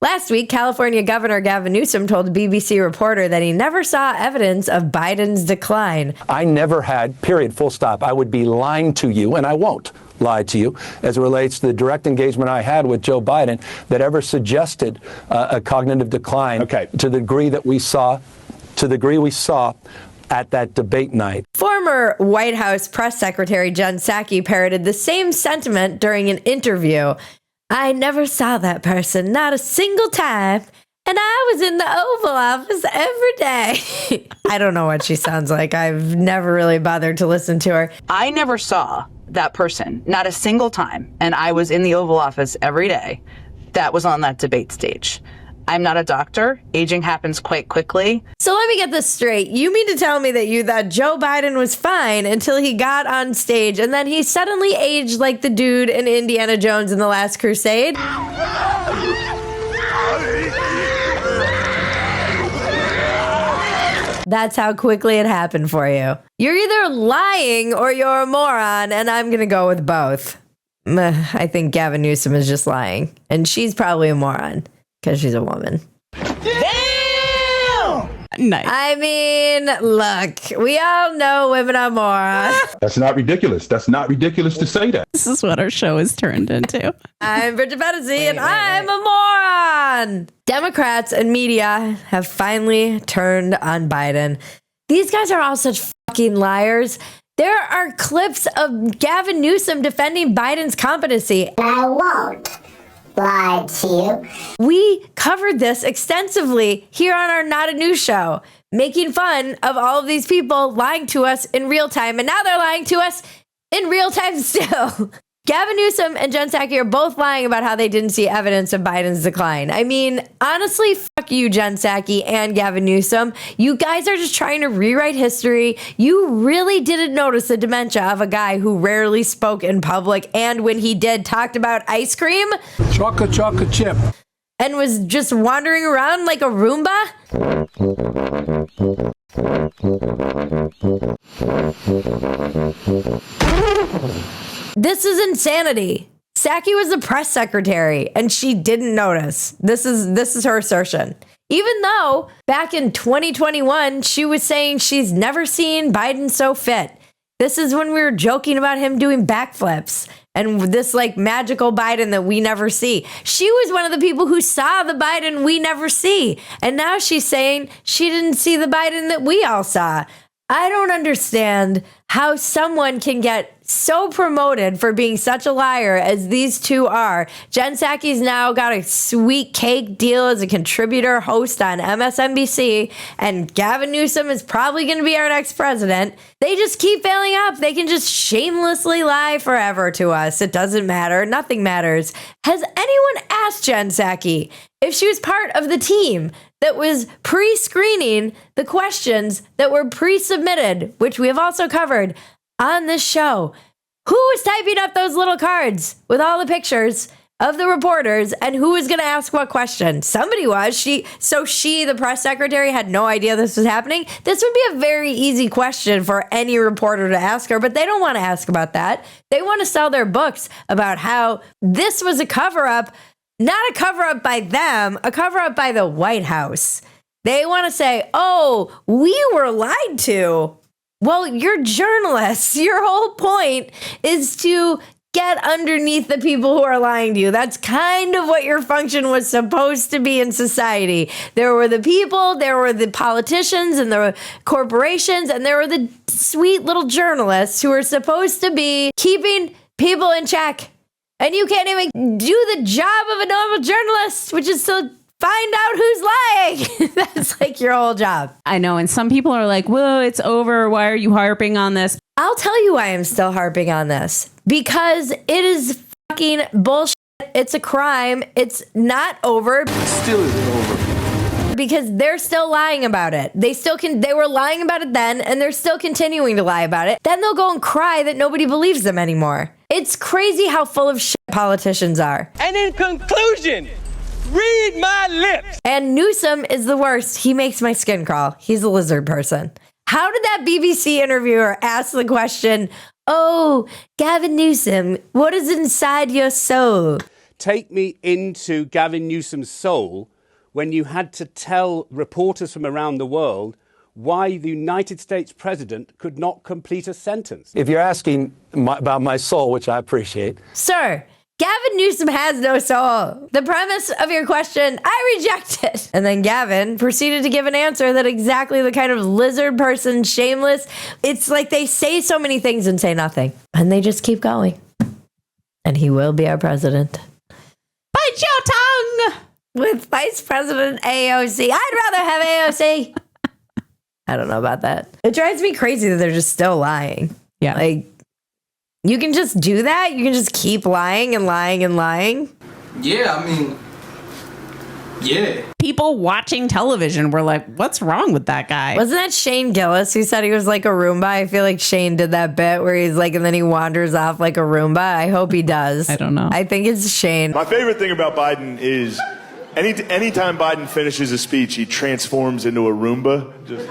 Last week, California Governor Gavin Newsom told a BBC reporter that he never saw evidence of Biden's decline. I never had, period, full stop. I would be lying to you, and I won't lie to you, as it relates to the direct engagement I had with Joe Biden that ever suggested a cognitive decline to the degree that we saw, at that debate night. Former White House press secretary Jen Psaki parroted the same sentiment during an interview. I never saw that person, not a single time. And I was in the Oval Office every day. I don't know what she sounds like. I've never really bothered to listen to her. I never saw that person, not a single time. And I was in the Oval Office every day that was on that debate stage. I'm not a doctor. Aging happens quite quickly. So let me get this straight. You mean to tell me that you thought Joe Biden was fine until he got on stage and then he suddenly aged like the dude in Indiana Jones in The Last Crusade? That's how quickly it happened for you. You're either lying or you're a moron, and I'm going to go with both. I think Gavin Newsom is just lying, and she's probably a moron. Because she's a woman. Damn! Nice. I mean, look, we all know women are morons. That's not ridiculous. That's not ridiculous to say that. This is what our show has turned into. I'm Bridget Phetasy, and I'm a moron. Democrats and media have finally turned on Biden. These guys are all such fucking liars. There are clips of Gavin Newsom defending Biden's competency. I won't lie to you. We covered this extensively here on our Not a News show, making fun of all of these people lying to us in real time, and now they're lying to us in real time still. Gavin Newsom and Jen Psaki are both lying about how they didn't see evidence of Biden's decline. I mean, honestly, fuck you, Jen Psaki and Gavin Newsom. You guys are just trying to rewrite history. You really didn't notice the dementia of a guy who rarely spoke in public and when he did, talked about ice cream. Chocolate chip. And was just wandering around like a Roomba. This is insanity. Psaki was the press secretary and she didn't notice. This is her assertion. Even though back in 2021, she was saying she's never seen Biden so fit. This is when we were joking about him doing backflips and this like magical Biden that we never see. She was one of the people who saw the Biden we never see. And now she's saying she didn't see the Biden that we all saw. I don't understand how someone can get so promoted for being such a liar as these two are. Jen Psaki's now got a sweet cake deal as a contributor host on MSNBC, and Gavin Newsom is probably going to be our next president. They just keep failing up. They can just shamelessly lie forever to us. It doesn't matter. Nothing matters. Has anyone asked Jen Psaki if she was part of the team that was pre-screening the questions that were pre-submitted, which we have also covered on this show? Who was typing up those little cards with all the pictures of the reporters and who was going to ask what question? Somebody was. She, the press secretary, had no idea this was happening. This would be a very easy question for any reporter to ask her, but they don't want to ask about that. They want to sell their books about how this was a cover-up. Not a cover-up by them, a cover-up by the White House. They want to say, oh, we were lied to. Well, you're journalists. Your whole point is to get underneath the people who are lying to you. That's kind of what your function was supposed to be in society. There were the people, there were the politicians and the corporations, and there were the sweet little journalists who were supposed to be keeping people in check. And you can't even do the job of a normal journalist, which is to find out who's lying. That's like your whole job. I know. And some people are like, whoa, it's over. Why are you harping on this? I'll tell you why I'm still harping on this. Because it is fucking bullshit. It's a crime. It's not over. It still isn't over. Because they're still lying about it. They were lying about it then, and they're still continuing to lie about it. Then they'll go and cry that nobody believes them anymore. It's crazy how full of shit politicians are. And in conclusion, read my lips. And Newsom is the worst. He makes my skin crawl. He's a lizard person. How did that BBC interviewer ask the question, oh, Gavin Newsom, what is inside your soul? take me into Gavin Newsom's soul when you had to tell reporters from around the world why the United States president could not complete a sentence. If you're asking about my soul, which I appreciate. Sir, Gavin Newsom has no soul. The premise of your question, I reject it. And then Gavin proceeded to give an answer that exactly the kind of lizard person, shameless. It's like they say so many things and say nothing. And they just keep going. And he will be our president. Bite your tongue! With Vice President AOC. I'd rather have AOC. I don't know about that. It drives me crazy that they're just still lying. Yeah. Like, you can just do that? You can just keep lying and lying and lying? Yeah, I mean, yeah. People watching television were like, what's wrong with that guy? Wasn't that Shane Gillis who said he was like a Roomba? I feel like Shane did that bit where he's like, and then he wanders off like a Roomba. I hope he does. I don't know. I think it's Shane. My favorite thing about Biden is anytime Biden finishes a speech, he transforms into a Roomba. Just